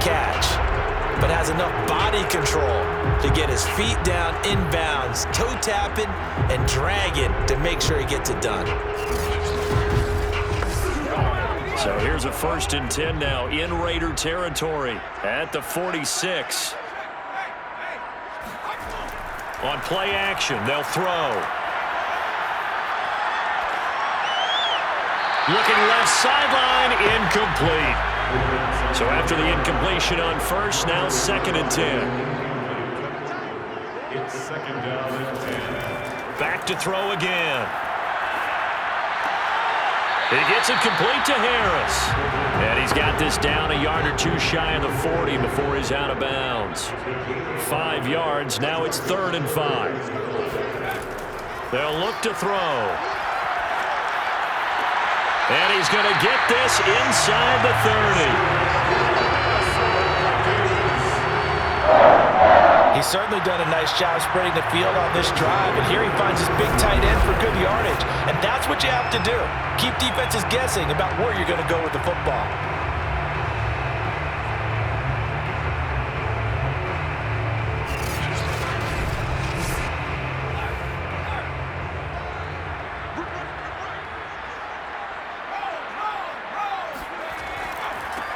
catch, but has enough body control to get his feet down inbounds, toe tapping and dragging to make sure he gets it done. So here's a 1st and 10 now in Raider territory at the 46. On play action, they'll throw. Looking left sideline, incomplete. So after the incompletion on 1st, now 2nd and 10. It's 2nd down and 10. Back to throw again. He gets it complete to Harris. And he's got this down a yard or two shy of the 40 before he's out of bounds. 5 yards, now it's 3rd and 5. They'll look to throw. And he's going to get this inside the 30. He's certainly done a nice job spreading the field on this drive, and here he finds his big tight end for good yardage. And that's what you have to do. Keep defenses guessing about where you're going to go with the football.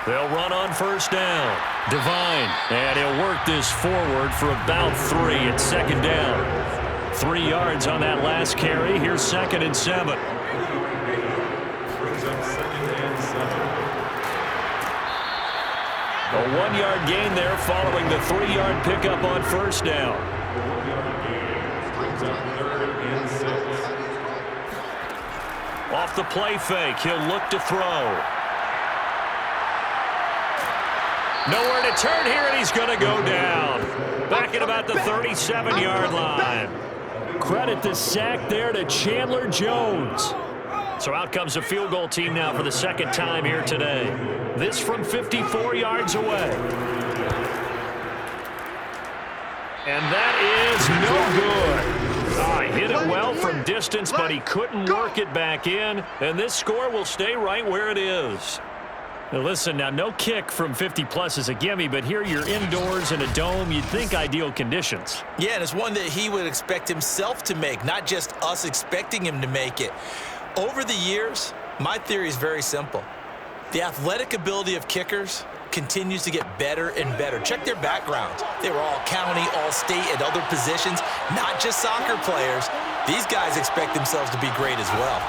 They'll run on 1st down. Devine, and he'll work this forward for about 3 at 2nd down. 3 yards on that last carry. Here's 2nd and 7. A 1-yard gain there following the 3-yard pickup on 1st down. Off the play fake, he'll look to throw. Nowhere to turn here, and he's going to go down. Back at about the 37-yard line. Credit the sack there to Chandler Jones. So out comes the field goal team now for the 2nd time here today. This from 54 yards away. And that is no good. He hit it well from distance, but he couldn't work it back in. And this score will stay right where it is. Now listen, now no kick from 50-plus is a gimme, but here you're indoors in a dome. You'd think ideal conditions. Yeah, and it's one that he would expect himself to make, not just us expecting him to make it. Over the years, my theory is very simple. The athletic ability of kickers continues to get better and better. Check their backgrounds. They were all county, all state, at other positions, not just soccer players. These guys expect themselves to be great as well.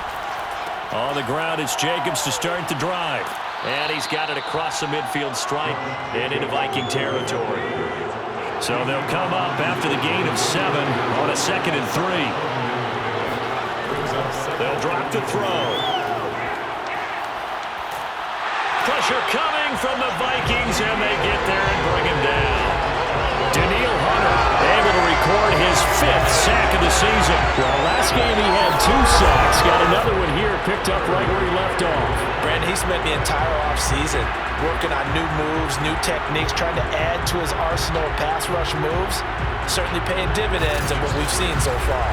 On the ground, it's Jacobs to start the drive. And he's got it across the midfield stripe and into Viking territory. So they'll come up after the gain of 7 on a 2nd and 3. They'll drop the throw. Pressure coming from the Vikings, and they get there and bring him down. Daniil Hunter able to record his 5th sack of the season. Well, last game he had 2 sacks. Got another one here picked up right where he left off. Brandon, he spent the entire offseason working on new moves, new techniques, trying to add to his arsenal of pass rush moves. Certainly paying dividends in what we've seen so far.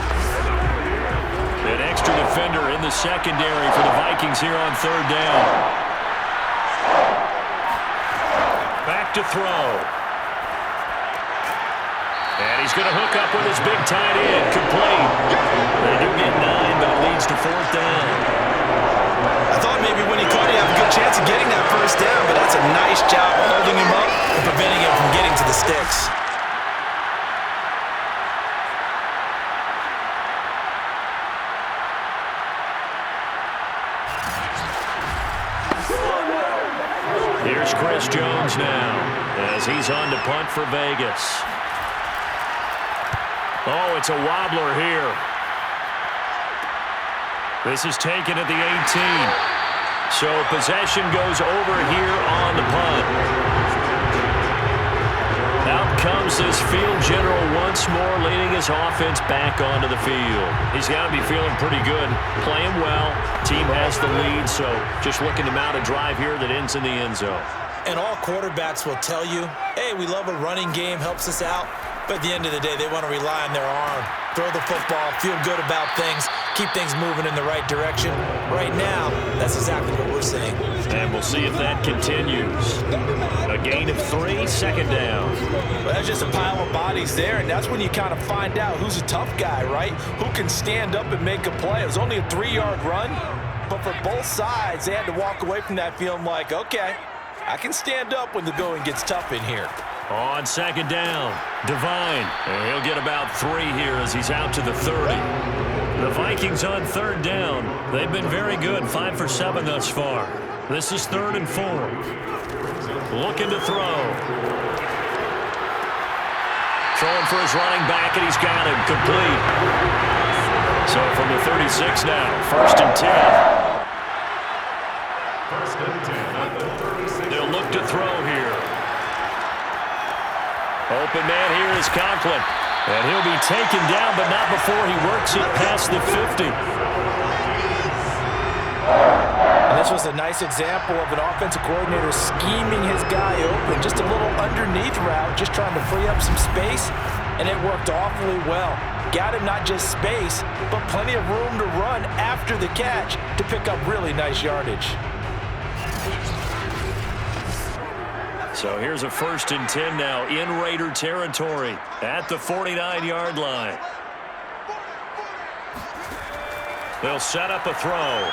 An extra defender in the secondary for the Vikings here on 3rd down. Back to throw. And he's going to hook up with his big tight end, complete. They do get 9, but it leads to 4th down. I thought maybe when he caught it, he'd have a good chance of getting that 1st down, but that's a nice job holding him up and preventing him from getting to the sticks. Here's Chris Jones now as he's on to punt for Vegas. Oh, it's a wobbler here. This is taken at the 18. So possession goes over here on the punt. Out comes this field general once more, leading his offense back onto the field. He's got to be feeling pretty good, playing well. Team has the lead, so just looking to mount a drive here that ends in the end zone. And all quarterbacks will tell you, hey, we love a running game, helps us out. But at the end of the day, they want to rely on their arm, throw the football, feel good about things, keep things moving in the right direction. Right now, that's exactly what we're seeing. And we'll see if that continues. A gain of 3, second down. Well, that's just a pile of bodies there, and that's when you kind of find out who's a tough guy, right? Who can stand up and make a play. It was only a 3-yard run, but for both sides, they had to walk away from that feeling like, okay, I can stand up when the going gets tough in here. On second down, Devine. And he'll get about 3 here as he's out to the 30. The Vikings on third down. They've been very good, 5 for 7 thus far. This is 3rd and 4. Looking to throw. Throwing for his running back, and he's got him complete. So from the 36 now, 1st and 10. 1st and 10 at the 36. They'll look to throw here. Open man here is Conklin. And he'll be taken down, but not before he works it past the 50. And this was a nice example of an offensive coordinator scheming his guy open. Just a little underneath route, just trying to free up some space, and it worked awfully well. Got him not just space, but plenty of room to run after the catch to pick up really nice yardage. So here's a 1st and 10 now in Raider territory at the 49-yard line. They'll set up a throw.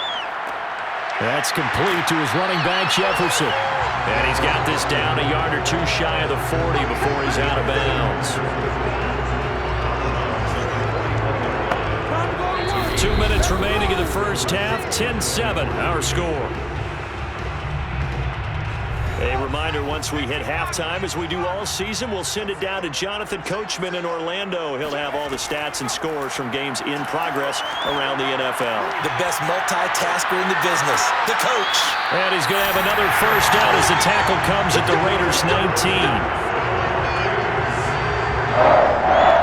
That's complete to his running back, Jefferson. And he's got this down a yard or 2 shy of the 40 before he's out of bounds. 2 minutes remaining in the first half, 10-7 our score. A reminder, once we hit halftime, as we do all season, we'll send it down to Jonathan Coachman in Orlando. He'll have all the stats and scores from games in progress around the NFL. The best multitasker in the business, the coach. And he's going to have another first down as the tackle comes at the Raiders' 19.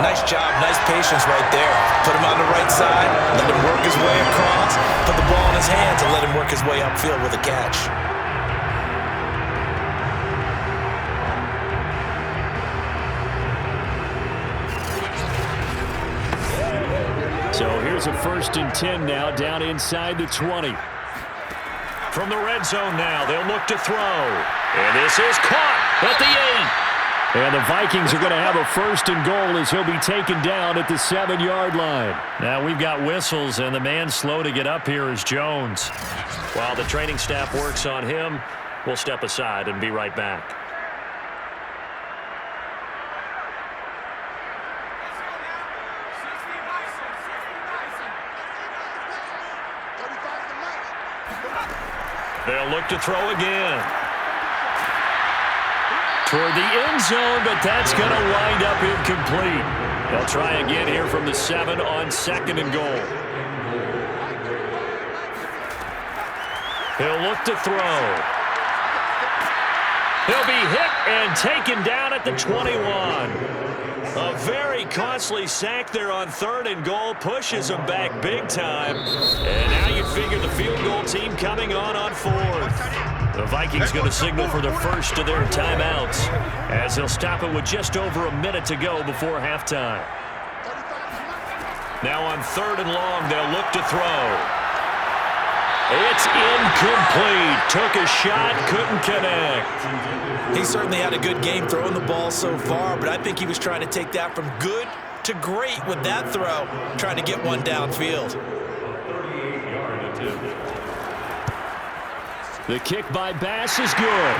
Nice job, nice patience right there. Put him on the right side, let him work his way across, put the ball in his hands, and let him work his way upfield with a catch. So here's a 1st and 10 now down inside the 20. From the red zone now, they'll look to throw. And this is caught at the 8. And the Vikings are going to have a 1st and goal as he'll be taken down at the 7-yard line. Now we've got whistles, and the man slow to get up here is Jones. While the training staff works on him, we'll step aside and be right back. They'll look to throw again. Toward the end zone, but that's going to wind up incomplete. They'll try again here from the 7 on 2nd and goal. He'll look to throw. He'll be hit and taken down at the 21. A very costly sack there on 3rd and goal pushes him back big time. And now you figure the field goal team coming on 4th. The Vikings going to signal for the first of their timeouts as they'll stop it with just over a minute to go before halftime. Now on 3rd and long, they'll look to throw. It's incomplete. Took a shot, couldn't connect. He certainly had a good game throwing the ball so far, but I think he was trying to take that from good to great with that throw, trying to get one downfield. 38-yard attempt. The kick by Bass is good.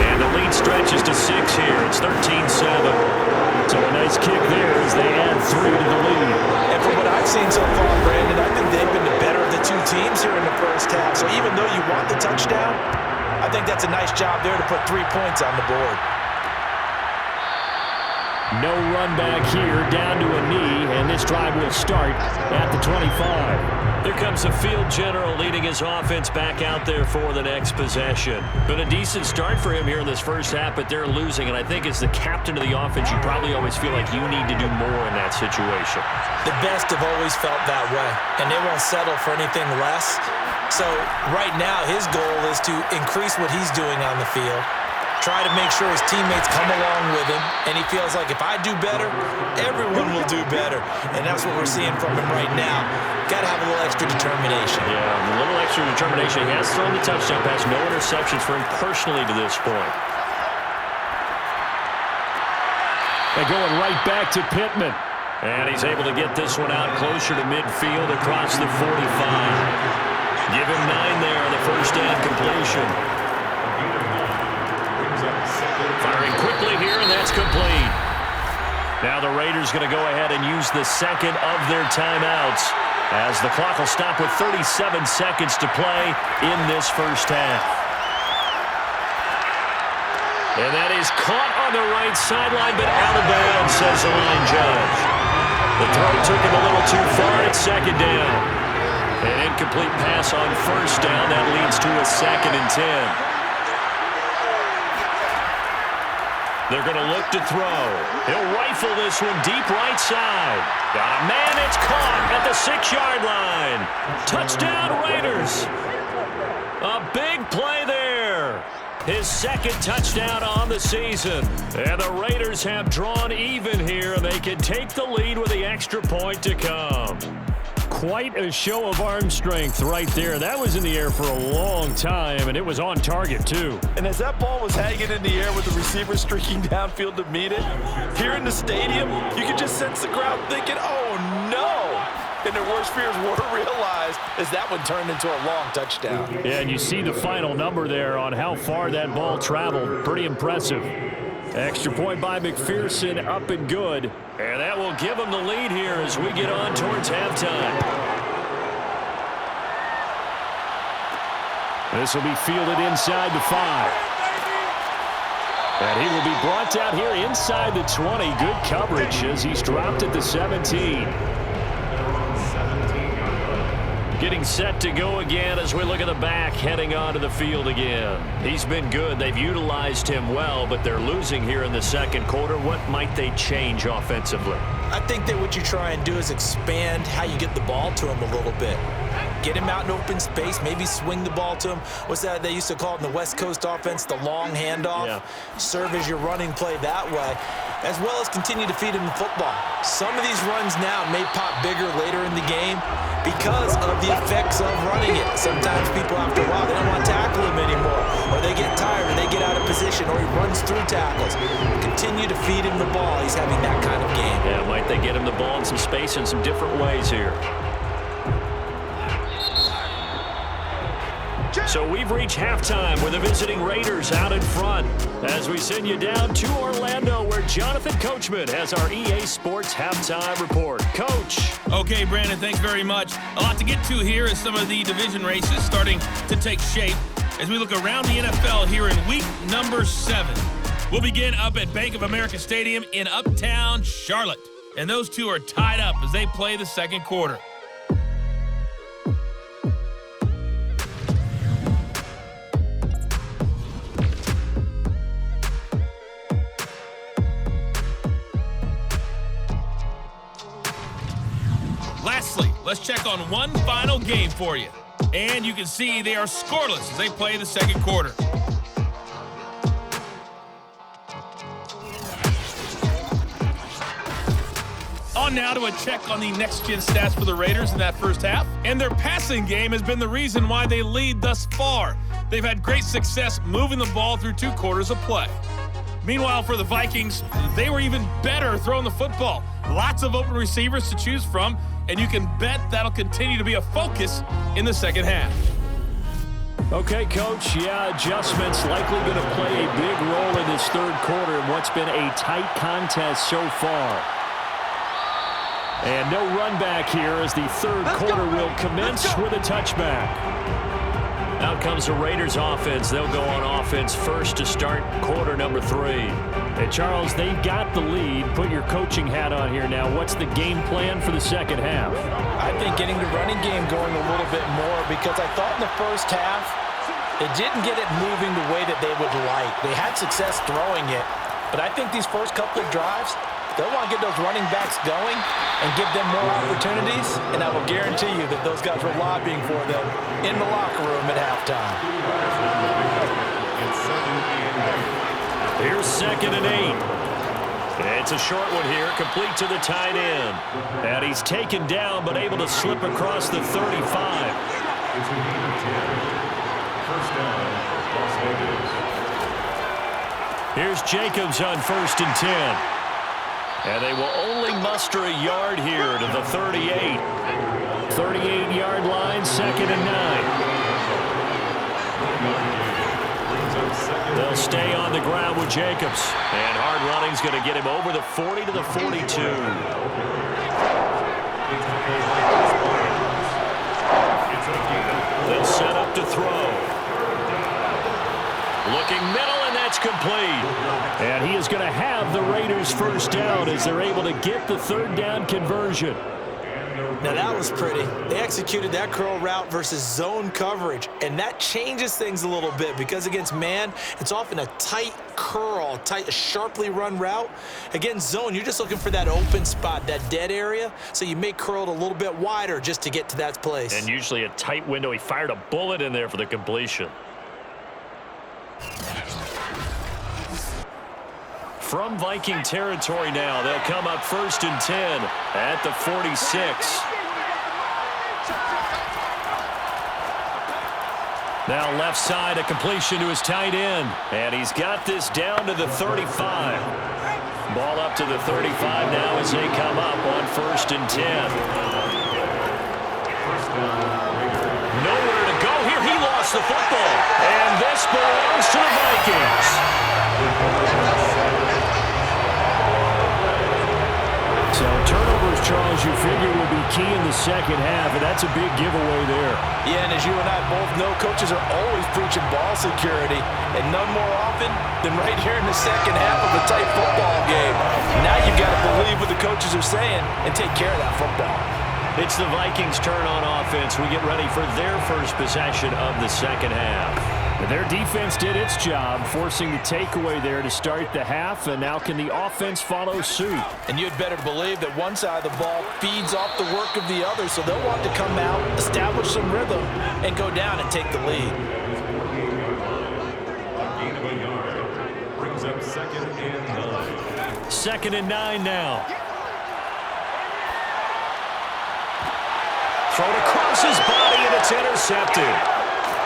And the lead stretches to 6 here. It's 13-7. So a nice kick there as they add 3 to the lead. And from what I've seen so far, Brandon, I think they've been the better of the 2 teams here in the first half. So even though you want the touchdown, I think that's a nice job there to put 3 points on the board. No run back here, down to a knee, and this drive will start at the 25. Here comes the field general leading his offense back out there for the next possession. Been a decent start for him here in this first half, but they're losing, and I think as the captain of the offense, you probably always feel like you need to do more in that situation. The best have always felt that way, and they won't settle for anything less. So right now, his goal is to increase what he's doing on the field try to make sure his teammates come along with him, and he feels like if I do better, everyone will do better. And that's what we're seeing from him right now. Got to have a little extra determination. Yeah, a little extra determination. He has thrown the touchdown pass. No interceptions for him personally to this point. They're going right back to Pittman. And he's able to get this one out closer to midfield across the 45. Give him 9 there on the first down completion. Firing quickly here, and that's complete. Now the Raiders going to go ahead and use the second of their timeouts as the clock will stop with 37 seconds to play in this first half. And that is caught on the right sideline, but out of bounds, says the line judge. The throw took him a little too far at second down. An incomplete pass on first down. That leads to a 2nd and 10. They're going to look to throw. He'll rifle this one deep right side. Got a man. It's caught at the 6-yard line. Touchdown, Raiders. A big play there. His 2nd touchdown on the season. And the Raiders have drawn even here. They can take the lead with the extra point to come. Quite a show of arm strength right there. That was in the air for a long time, and it was on target, too. And as that ball was hanging in the air with the receiver streaking downfield to meet it, here in the stadium, you could just sense the crowd thinking, oh, no. And their worst fears were realized as that one turned into a long touchdown. Yeah, and you see the final number there on how far that ball traveled. Pretty impressive. Extra point by McPherson, up and good. And that will give them the lead here as we get on towards halftime. This will be fielded inside the 5. And he will be brought down here inside the 20. Good coverage as he's dropped at the 17. Getting set to go again as we look at the back, heading onto the field again. He's been good. They've utilized him well, but they're losing here in the second quarter. What might they change offensively? I think that what you try and do is expand how you get the ball to him a little bit. Get him out in open space, maybe swing the ball to him. What's that they used to call it in the West Coast offense, the long handoff? Yeah. Serve as your running play that way, as well as continue to feed him the football. Some of these runs now may pop bigger later in the game because of the effects of running it. Sometimes people, after a while, they don't want to tackle him anymore, or they get tired, or they get out of position, or he runs through tackles. Continue to feed him the ball. He's having that kind of game. Yeah, might they get him the ball in some space in some different ways here. So we've reached halftime with the visiting Raiders out in front as we send you down to Orlando where Jonathan Coachman has our EA Sports Halftime Report. Coach. Okay, Brandon, thanks very much. A lot to get to here as some of the division races starting to take shape as we look around the NFL here in week number 7. We'll begin up at Bank of America Stadium in Uptown Charlotte. And those two are tied up as they play the second quarter. Lastly, let's check on one final game for you. And you can see they are scoreless as they play the second quarter. On now to a check on the next-gen stats for the Raiders in that first half. And their passing game has been the reason why they lead thus far. They've had great success moving the ball through 2 quarters of play. Meanwhile, for the Vikings, they were even better throwing the football. Lots of open receivers to choose from, and you can bet that'll continue to be a focus in the second half. Okay, Coach, yeah, adjustments likely going to play a big role in this third quarter in what's been a tight contest so far. And no run back here as the third quarter will commence with a touchback. Out comes the Raiders offense. They'll go on offense first to start quarter number 3. And Charles, they've got the lead. Put your coaching hat on here now. What's the game plan for the second half? I think getting the running game going a little bit more because I thought in the first half they didn't get it moving the way that they would like. They had success throwing it, but I think these first couple of drives, they'll want to get those running backs going and give them more opportunities, and I will guarantee you that those guys were lobbying for them in the locker room at halftime. Here's 2nd and 8. It's a short one here, complete to the tight end. And he's taken down, but able to slip across the 35. It's a gain of 10. First down, Las Vegas. Here's Jacobs on 1st and 10. And they will only muster a yard here to the 38. 38-yard line, 2nd and 9. They'll stay on the ground with Jacobs. And hard running's going to get him over the 40 to the 42. They'll set up to throw. Looking middle, and that's complete. And he is going to have the Raiders first down as they're able to get the 3rd down conversion. Now that was pretty. They executed that curl route versus zone coverage, and that changes things a little bit because against man, it's often a tight curl, a sharply run route. Against zone, you're just looking for that open spot, that dead area, so you may curl it a little bit wider just to get to that place. And usually a tight window. He fired a bullet in there for the completion. From Viking territory now, they'll come up 1st and 10 at the 46. Now left side, a completion to his tight end. And he's got this down to the 35. Ball up to the 35 now as they come up on 1st and 10. Nowhere to go here. He lost the football. And this belongs to the Vikings. So turnovers, Charles, you figure will be key in the second half, and that's a big giveaway there. Yeah, and as you and I both know, coaches are always preaching ball security, and none more often than right here in the second half of a tight football game. Now you've got to believe what the coaches are saying and take care of that football. It's the Vikings' turn on offense. We get ready for their first possession of the second half. Their defense did its job, forcing the takeaway there to start the half, and now can the offense follow suit? And you'd better believe that one side of the ball feeds off the work of the other, so they'll want to come out, establish some rhythm, and go down and take the lead. Gain of a yard. Brings up 2nd and 9. 2nd and 9 now. Thrown across his body, and it's intercepted.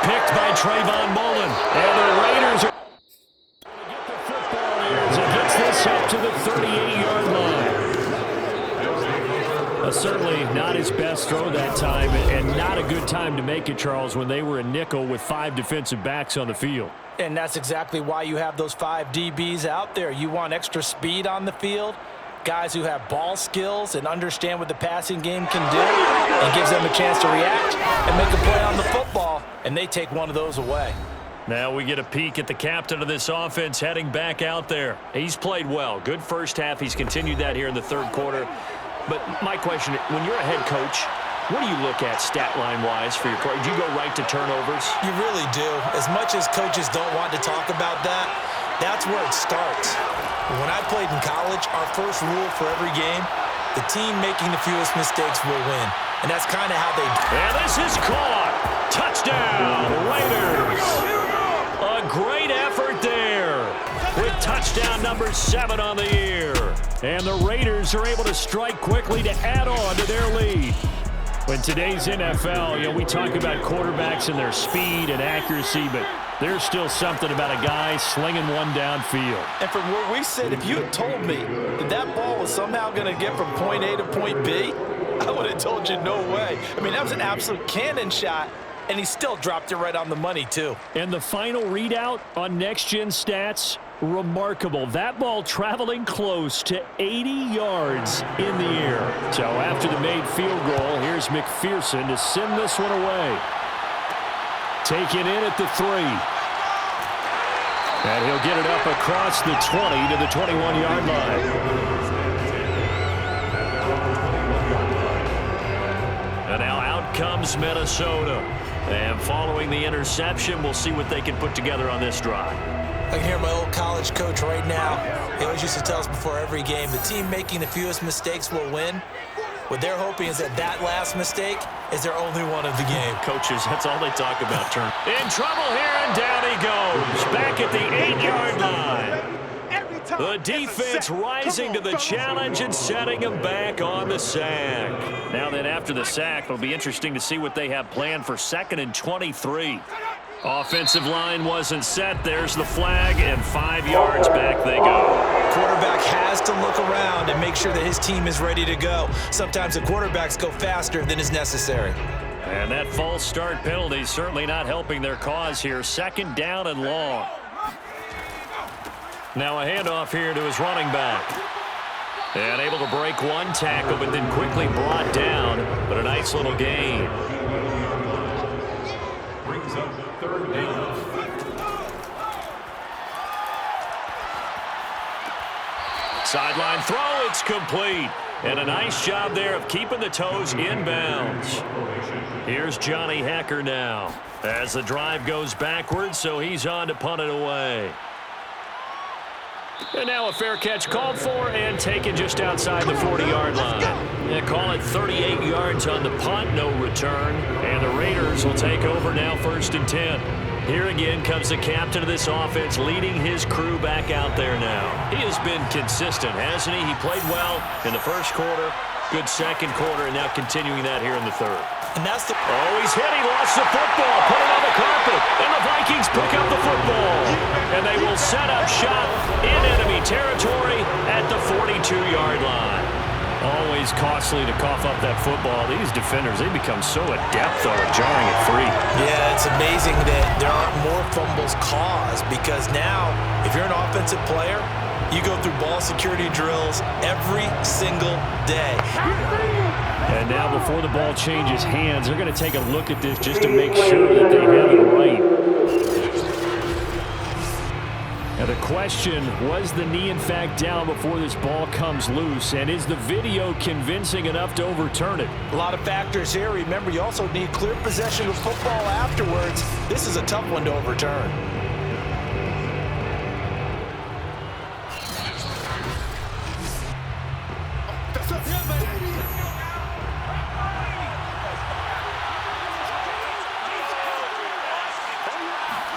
Picked by Trayvon Mullen. And the Raiders are going to get the football as he gets this up to the 38-yard line. Certainly not his best throw that time, and not a good time to make it, Charles, when they were a nickel with 5 defensive backs on the field. And that's exactly why you have those 5 DBs out there. You want extra speed on the field, guys who have ball skills and understand what the passing game can do, and gives them a chance to react and make a play on the football, and they take one of those away. Now we get a peek at the captain of this offense heading back out there. He's played well. Good first half. He's continued that here in the 3rd quarter. But my question, when you're a head coach, what do you look at stat line-wise for your play? Do you go right to turnovers? You really do. As much as coaches don't want to talk about that, that's where it starts. When I played in college, our first rule for every game, the team making the fewest mistakes will win. And that's kind of how they do. And this is caught. Touchdown, Raiders. A great effort there with touchdown number 7 on the year. And the Raiders are able to strike quickly to add on to their lead. In today's NFL, we talk about quarterbacks and their speed and accuracy, but there's still something about a guy slinging one downfield. And from where we sit, if you had told me that that ball was somehow going to get from point A to point B, I would have told you no way. I mean, that was an absolute cannon shot, and he still dropped it right on the money, too. And the final readout on next-gen stats, remarkable. That ball traveling close to 80 yards in the air. So after the made field goal, here's McPherson to send this one away. Taken in at the 3. And he'll get it up across the 20 to the 21-yard line. And now out comes Minnesota. And following the interception, we'll see what they can put together on this drive. I can hear my old college coach right now. He always used to tell us before every game, the team making the fewest mistakes will win. What they're hoping is that that last mistake is their only one of the game. Coaches, that's all they talk about. In trouble here, and down he goes. Back at the 8-yard line. The defense rising to the challenge and setting him back on the sack. Now then, after the sack, it'll be interesting to see what they have planned for 2nd and 23. Offensive line wasn't set. There's the flag, and 5 yards back they go. Quarterback has to look around and make sure that his team is ready to go. Sometimes the quarterbacks go faster than is necessary. And that false start penalty is certainly not helping their cause here. 2nd down and long. Now a handoff here to his running back. And able to break one tackle, but then quickly brought down. But a nice little gain. Brings up 3rd down. Sideline throw, it's complete. And a nice job there of keeping the toes inbounds. Here's Johnny Hecker now. As the drive goes backwards, so he's on to punt it away. And now a fair catch called for and taken just outside the 40-yard line. They call it 38 yards on the punt, no return. And the Raiders will take over now 1st and 10. Here again comes the captain of this offense leading his crew back out there now. He has been consistent, hasn't he? He played well in the 1st quarter, good 2nd quarter, and now continuing that here in the 3rd. And that's the... Oh, he's hit. He lost the football. Put it on the carpet. And the Vikings pick up the football. And they will set up shop in enemy territory at the 42-yard line. Always costly to cough up that football. These defenders, they become so adept, though, at jarring it free. Yeah, it's amazing that there aren't more fumbles caused because now, if you're an offensive player, you go through ball security drills every single day. And now before the ball changes hands, they're going to take a look at this just to make sure that they have it right. Now the question, was the knee in fact down before this ball comes loose? And is the video convincing enough to overturn it? A lot of factors here. Remember, you also need clear possession of football afterwards. This is a tough one to overturn.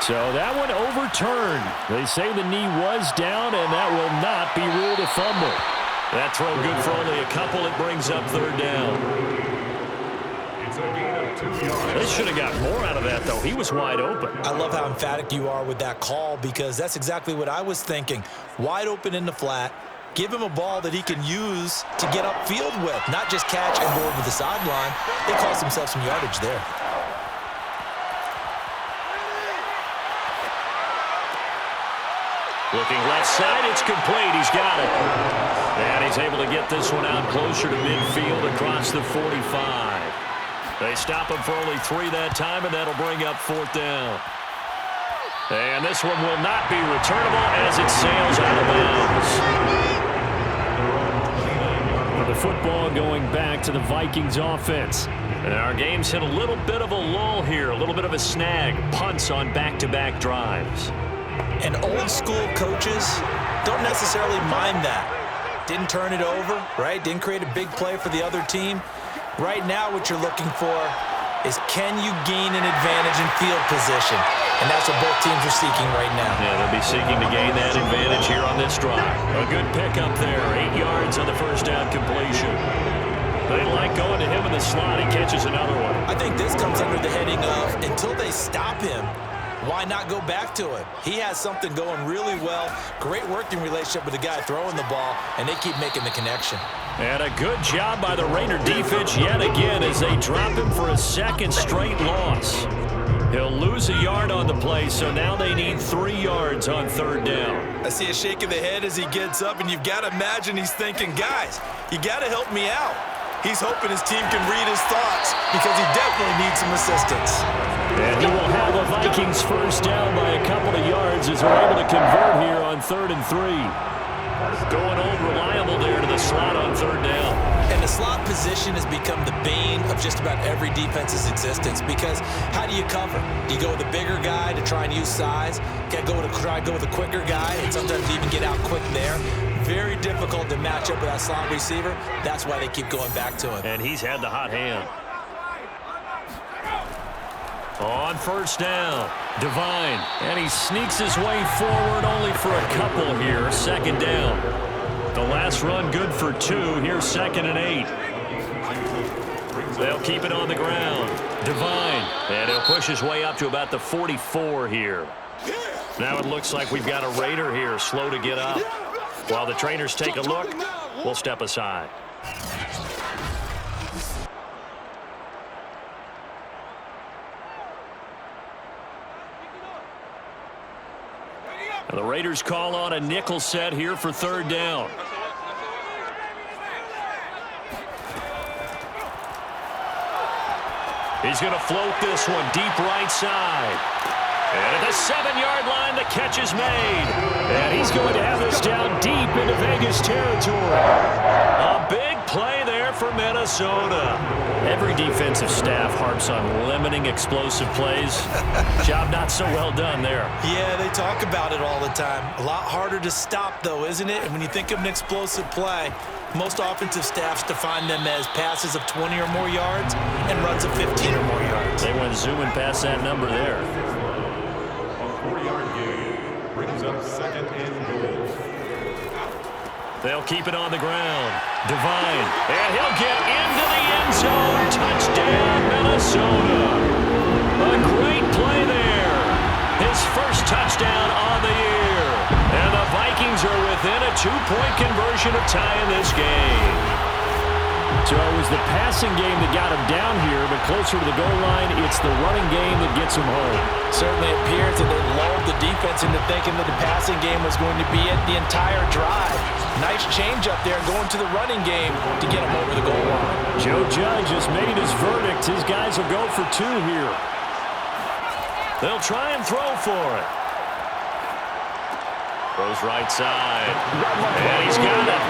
So that one overturned. They say the knee was down, and that will not be ruled a fumble. That throw good for only a couple. It brings up 3rd down. It's a gain of 2 yards. They should have got more out of that, though. He was wide open. I love how emphatic you are with that call because that's exactly what I was thinking. Wide open in the flat. Give him a ball that he can use to get upfield with, not just catch and go over the sideline. They cost themselves some yardage there. Looking left side, it's complete. He's got it. And he's able to get this one out closer to midfield across the 45. They stop him for only 3 that time, and that'll bring up 4th down. And this one will not be returnable as it sails out of bounds. The football going back to the Vikings offense. And our game's hit a little bit of a lull here, a little bit of a snag. Punts on back-to-back drives. And old school coaches don't necessarily mind that. Didn't turn it over, right? Didn't create a big play for the other team. Right now what you're looking for is can you gain an advantage in field position? And that's what both teams are seeking right now. Yeah, they'll be seeking to gain that advantage here on this drive. A good pickup there. 8 yards on the 1st down completion. They like going to him in the slot. He catches another one. I think this comes under the heading of until they stop him, why not go back to him? He has something going really well. Great working relationship with the guy throwing the ball, and they keep making the connection. And a good job by the Raider defense yet again as they drop him for a 2nd straight loss. He'll lose a yard on the play, so now they need 3 yards on 3rd down. I see a shake of the head as he gets up, and you've got to imagine he's thinking, guys, you got to help me out. He's hoping his team can read his thoughts because he definitely needs some assistance. And he will have the Vikings 1st down by a couple of yards as they're able to convert here on 3rd and 3. Going old reliable there to the slot on 3rd down. And the slot position has become the bane of just about every defense's existence because how do you cover? Do you go with a bigger guy to try and use size? Try to go with a quicker guy and sometimes even get out quick there. Very difficult to match up with that slot receiver. That's why they keep going back to him. And he's had the hot hand. On first down, Devine. And he sneaks his way forward only for a couple here. Second down. The last run good for 2. Here's 2nd and 8. They'll keep it on the ground. Devine. And he'll push his way up to about the 44 here. Now it looks like we've got a Raider here slow to get up. While the trainers take a look, we'll step aside. And the Raiders call on a nickel set here for 3rd down. He's going to float this one deep right side. And at the 7-yard line, the catch is made. And he's going to have this down deep into Vegas territory. A big play there for Minnesota. Every defensive staff harps on limiting explosive plays. Job not so well done there. Yeah, they talk about it all the time. A lot harder to stop, though, isn't it? And when you think of an explosive play, most offensive staffs define them as passes of 20 or more yards and runs of 15 or more yards. They went zooming past that number there. A 4-yard gain brings up 2nd and goal. They'll keep it on the ground. Devine. And he'll get into the end zone. Touchdown, Minnesota. A great play there. His first touchdown on the year. And the Vikings are within a 2-point conversion of tying this game. So it was the passing game that got him down here, but closer to the goal line, it's the running game that gets him home. Certainly appears that they lulled the defense into thinking that the passing game was going to be it the entire drive. Nice change up there going to the running game to get him over the goal line. Joe Judge has made his verdict. His guys will go for 2 here. They'll try and throw for it. Throws right side. And he's got it.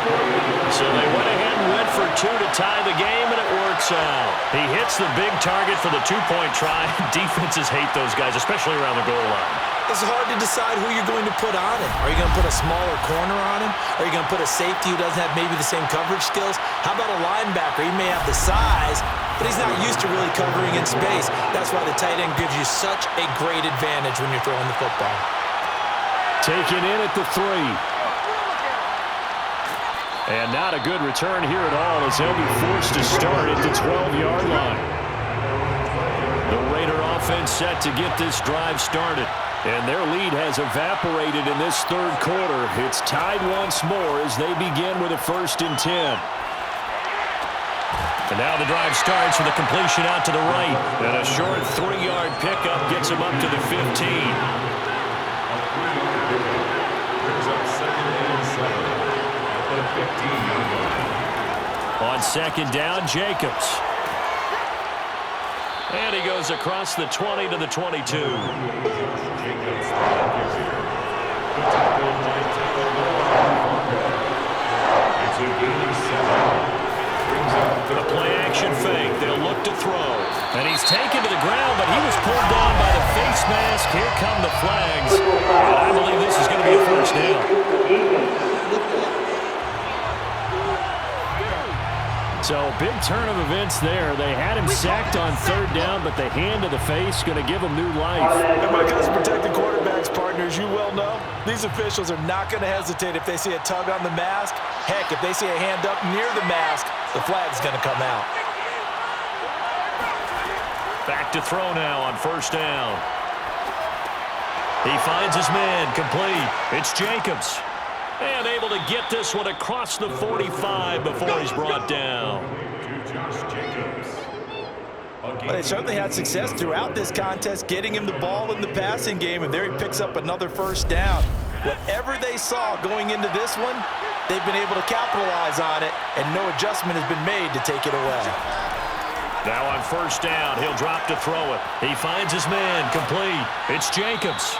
So they went ahead and went for 2 to tie the game, and it works out. He hits the big target for the 2-point try. Defenses hate those guys, especially around the goal line. It's hard to decide who you're going to put on him. Are you going to put a smaller corner on him? Are you going to put a safety who doesn't have maybe the same coverage skills? How about a linebacker? He may have the size, but he's not used to really covering in space. That's why the tight end gives you such a great advantage when you're throwing the football. Taken in at the 3. And not a good return here at all as they'll be forced to start at the 12-yard line. The Raider offense set to get this drive started. And their lead has evaporated in this 3rd quarter. It's tied once more as they begin with a 1st and 10. And now the drive starts with a completion out to the right. And a short 3-yard pickup gets him up to the 15. On 2nd down, Jacobs. And he goes across the 20 to the 22. A play-action fake. They'll look to throw. And he's taken to the ground, but he was pulled down by the face mask. Here come the flags. And I believe this is going to be a 1st down. So big turn of events there. They had him sacked on 3rd down, but the hand to the face going to give him new life. And when it comes to protecting quarterbacks, partners, you well know, these officials are not going to hesitate if they see a tug on the mask. Heck, if they see a hand up near the mask, the flag's going to come out. Back to throw now on 1st down. He finds his man, complete. It's Jacobs. And able to get this one across the 45 before he's brought down. Well, they certainly had success throughout this contest, getting him the ball in the passing game, and there he picks up another 1st down. Whatever they saw going into this one, they've been able to capitalize on it, and no adjustment has been made to take it away. Now on 1st down, he'll drop to throw it. He finds his man, complete. It's Jacobs.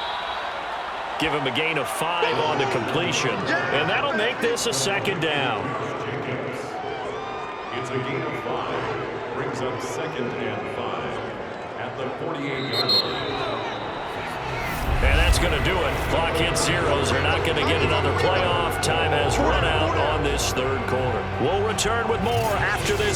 Give him a gain of 5 on the completion. And that'll make this a 2nd down. It's a gain of 5. Brings up 2nd and 5 at the 48-yard line. And that's going to do it. Clock hits zeros. They're not going to get another playoff. Time has run out on this 3rd quarter. We'll return with more after this.